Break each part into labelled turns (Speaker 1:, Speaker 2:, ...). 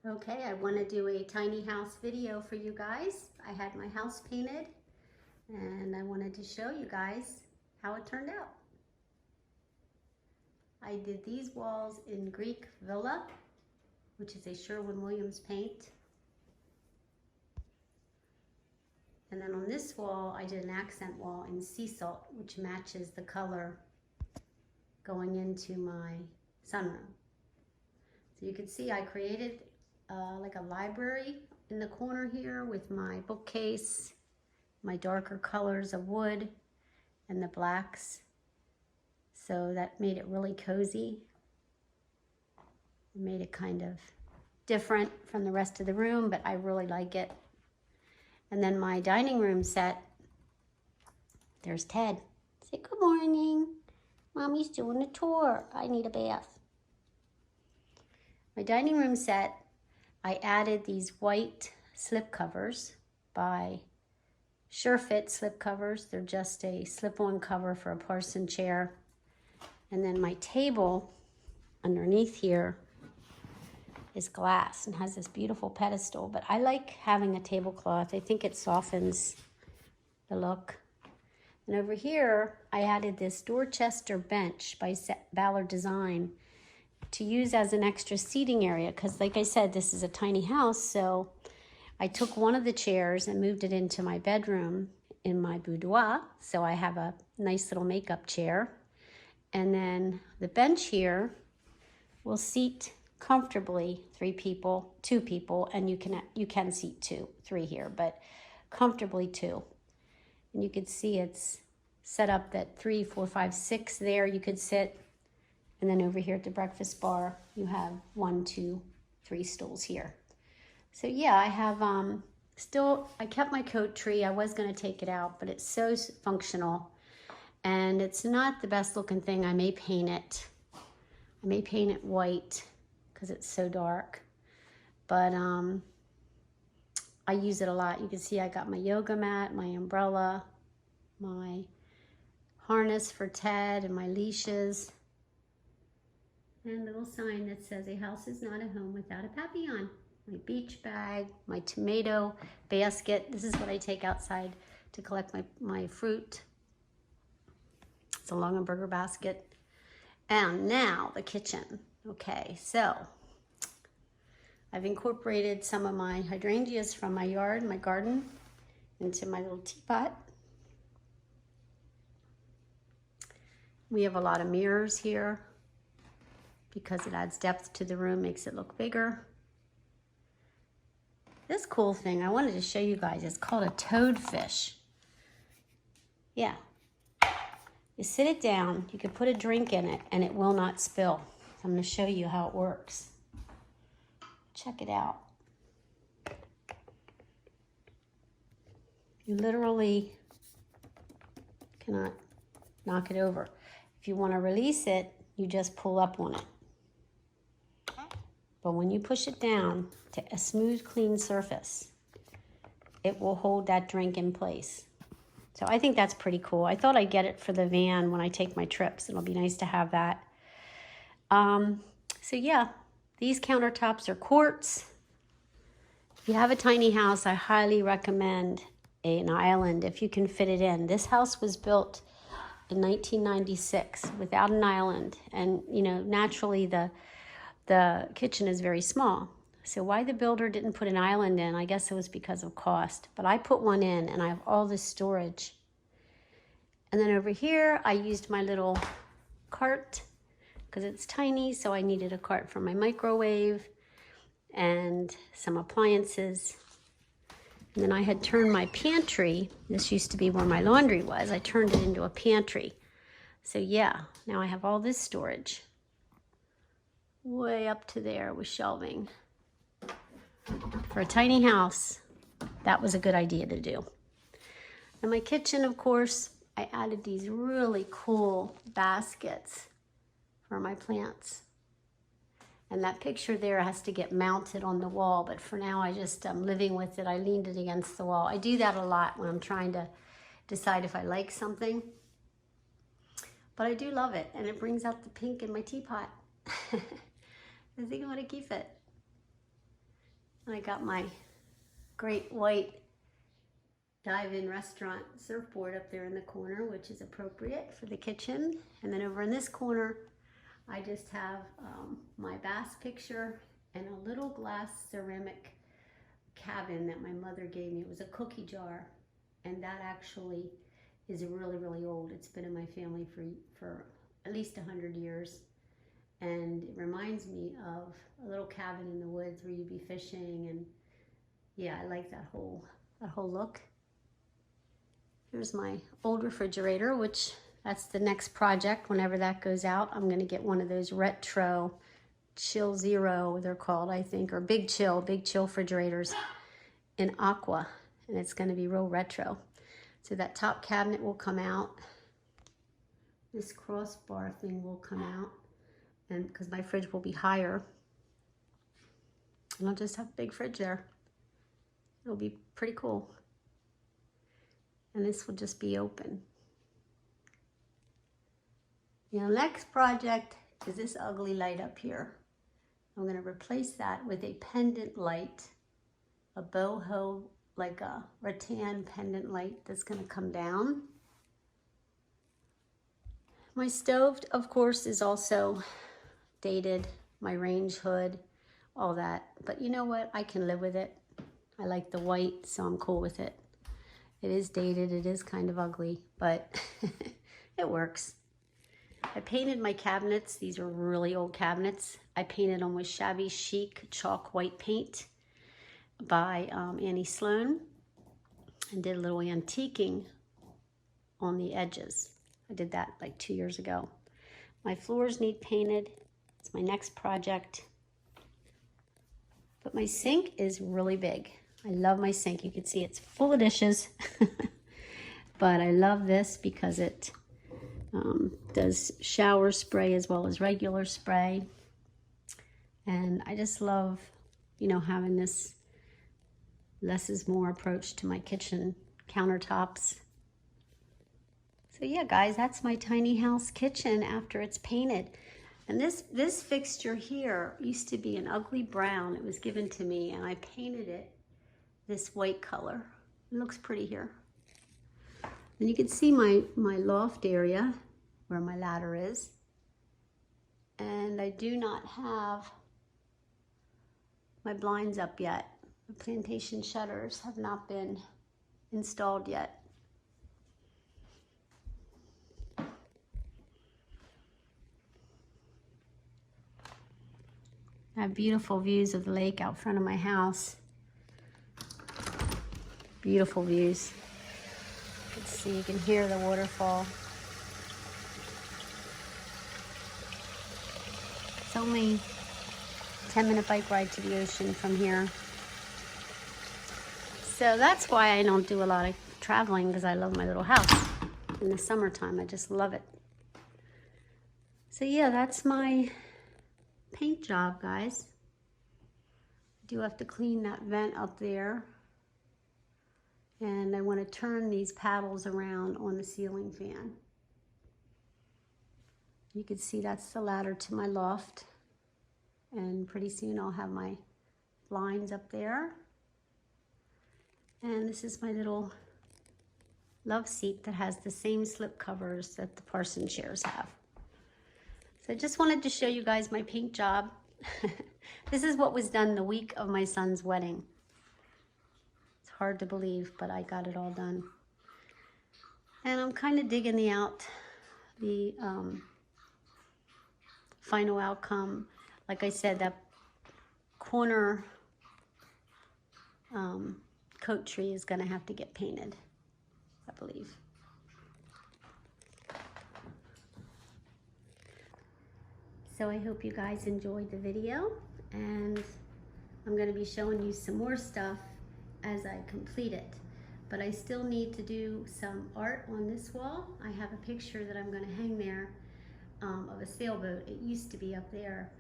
Speaker 1: Okay, I want to do a tiny house video for you guys. I had my house painted and I wanted to show you guys how it turned out. I did these walls in Greek Villa, which is a Sherwin Williams paint. And then on this wall, I did an accent wall in sea salt, which matches the color going into my sunroom. So you can see I created like a library in the corner here with my bookcase, my darker colors of wood, and the blacks. So that made it really cozy. It made it kind of different from the rest of the room, but I really like it. And then my dining room set, there's Ted. Say good morning. Mommy's doing a tour. I need a bath. My dining room set, I added these white slip covers by SureFit slip covers. They're just a slip-on cover for a porcelain chair. And then my table underneath here is glass and has this beautiful pedestal. But I like having a tablecloth. I think it softens the look. And over here, I added this Dorchester bench by Ballard Design to use as an extra seating area, because like I said, this is a tiny house, so I took one of the chairs and moved it into my bedroom in my boudoir, so I have a nice little makeup chair. And then the bench here will seat comfortably two people, and you can seat three here, but comfortably two. And you can see it's set up that 3, 4, 5, 6 there you could sit. And then over here at the breakfast bar, you have 1, 2, 3 stools here. So yeah, I have I kept my coat tree. I was gonna take it out, but it's so functional. And it's not the best looking thing. I may paint it. I may paint it white because it's so dark. But I use it a lot. You can see I got my yoga mat, my umbrella, my harness for Ted, and my leashes. And a little sign that says, "A house is not a home without a papillon." My beach bag, my tomato basket. This is what I take outside to collect my fruit. It's a Longaberger basket. And now the kitchen. Okay, so I've incorporated some of my hydrangeas from my yard, my garden, into my little teapot. We have a lot of mirrors here because it adds depth to the room, makes it look bigger. This cool thing I wanted to show you guys is called a toadfish. Yeah. You sit it down, you can put a drink in it, and it will not spill. I'm going to show you how it works. Check it out. You literally cannot knock it over. If you want to release it, you just pull up on it. But when you push it down to a smooth, clean surface, it will hold that drink in place. So I think that's pretty cool. I thought I'd get it for the van when I take my trips. It'll be nice to have that. So yeah, these countertops are quartz. If you have a tiny house, I highly recommend an island if you can fit it in. This house was built in 1996 without an island. And you know, naturally the kitchen is very small. So why the builder didn't put an island in, I guess it was because of cost. But I put one in and I have all this storage. And then over here, I used my little cart because it's tiny, so I needed a cart for my microwave and some appliances. And then I had turned my pantry, this used to be where my laundry was, I turned it into a pantry. So yeah, now I have all this storage. Way up to there with shelving. For a tiny house, that was a good idea to do. In my kitchen, of course, I added these really cool baskets for my plants. And that picture there has to get mounted on the wall, but for now I just am living with it. I leaned it against the wall. I do that a lot when I'm trying to decide if I like something. But I do love it, and it brings out the pink in my teapot. I think I want to keep it. I got my great white dive-in restaurant surfboard up there in the corner, which is appropriate for the kitchen. And then over in this corner, I just have my bass picture and a little glass ceramic cabin that my mother gave me. It was a cookie jar, and that actually is really, really old. It's been in my family for at least 100 years. And it reminds me of a little cabin in the woods where you'd be fishing, and yeah, I like that whole look. Here's my old refrigerator, which that's the next project. Whenever that goes out, I'm gonna get one of those retro Chill Zero, they're called, I think, or Big Chill refrigerators in aqua, and it's gonna be real retro. So that top cabinet will come out. This crossbar thing will come out, and because my fridge will be higher, and I'll just have a big fridge there. It'll be pretty cool. And this will just be open. The next project is this ugly light up here. I'm gonna replace that with a pendant light, a boho, like a rattan pendant light that's gonna come down. My stove, of course, is also dated, my range hood, all that. But you know what, I can live with it. I like the white, so I'm cool with it. It is dated, it is kind of ugly, but it works. I painted my cabinets. These are really old cabinets. I painted them with Shabby Chic chalk white paint by Annie Sloan, and did a little antiquing on the edges. I did that like 2 years ago. My floors need painted. It's my next project. But my sink is really big. I love my sink. You can see it's full of dishes. But I love this because it does shower spray as well as regular spray. And I just love, you know, having this less is more approach to my kitchen countertops. So yeah, guys, that's my tiny house kitchen after it's painted. And this fixture here used to be an ugly brown. It was given to me, and I painted it this white color. It looks pretty here. And you can see my loft area where my ladder is. And I do not have my blinds up yet. The plantation shutters have not been installed yet. I have beautiful views of the lake out front of my house. Beautiful views. You can see, you can hear the waterfall. It's only a 10-minute bike ride to the ocean from here. So that's why I don't do a lot of traveling, because I love my little house. In the summertime, I just love it. So yeah, that's my paint job, guys. I do have to clean that vent up there. And I want to turn these paddles around on the ceiling fan. You can see that's the ladder to my loft. And pretty soon I'll have my blinds up there. And this is my little love seat that has the same slip covers that the Parson chairs have. So I just wanted to show you guys my paint job. This is what was done the week of my son's wedding. It's hard to believe, but I got it all done. And I'm kind of digging the final outcome. Like I said, that corner coat tree is going to have to get painted, I believe. So I hope you guys enjoyed the video, and I'm going to be showing you some more stuff as I complete it. But I still need to do some art on this wall. I have a picture that I'm going to hang there of a sailboat. It used to be up there,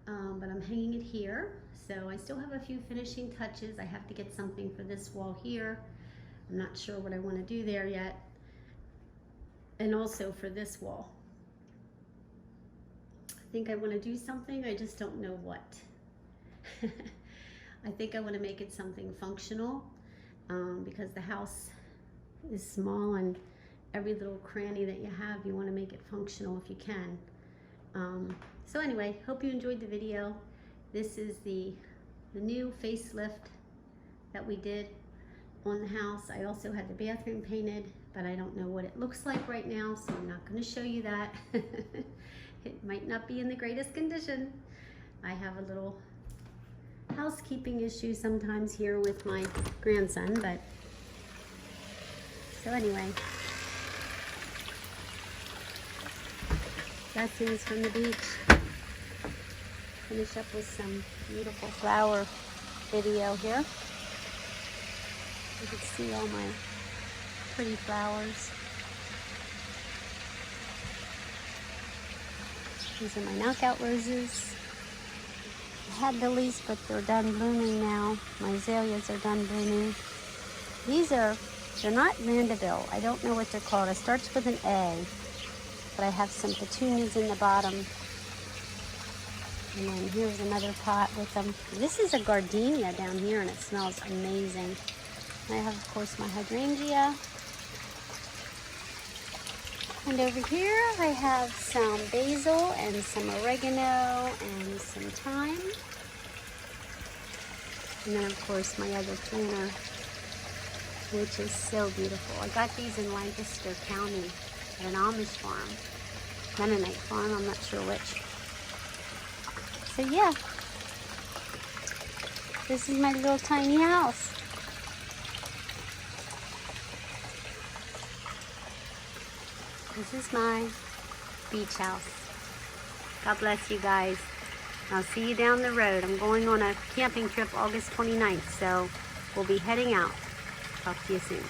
Speaker 1: but I'm hanging it here. So I still have a few finishing touches. I have to get something for this wall here. I'm not sure what I want to do there yet. And also for this wall. I think I want to do something, I just don't know what. I think I want to make it something functional because the house is small, and every little cranny that you have, you want to make it functional if you can. So anyway, hope you enjoyed the video. This is the new facelift that we did on the house. I also had the bathroom painted, but I don't know what it looks like right now, so I'm not going to show you that. It might not be in the greatest condition. I have a little housekeeping issue sometimes here with my grandson, but so anyway, blessings from the beach. Finish up with some beautiful flower video here. You can see all my pretty flowers. These are my knockout roses. I had lilies, but they're done blooming now. My azaleas are done blooming. They're not Mandeville. I don't know what they're called. It starts with an A, but I have some petunias in the bottom. And then here's another pot with them. This is a gardenia down here, and it smells amazing. I have, of course, my hydrangea. And over here I have some basil and some oregano and some thyme. And then, of course, my other planter, which is so beautiful. I got these in Lancaster County at an Amish farm, Mennonite farm, I'm not sure which. So yeah, this is my little tiny house. This is my beach house. God bless you guys. I'll see you down the road. I'm going on a camping trip August 29th, so we'll be heading out. Talk to you soon.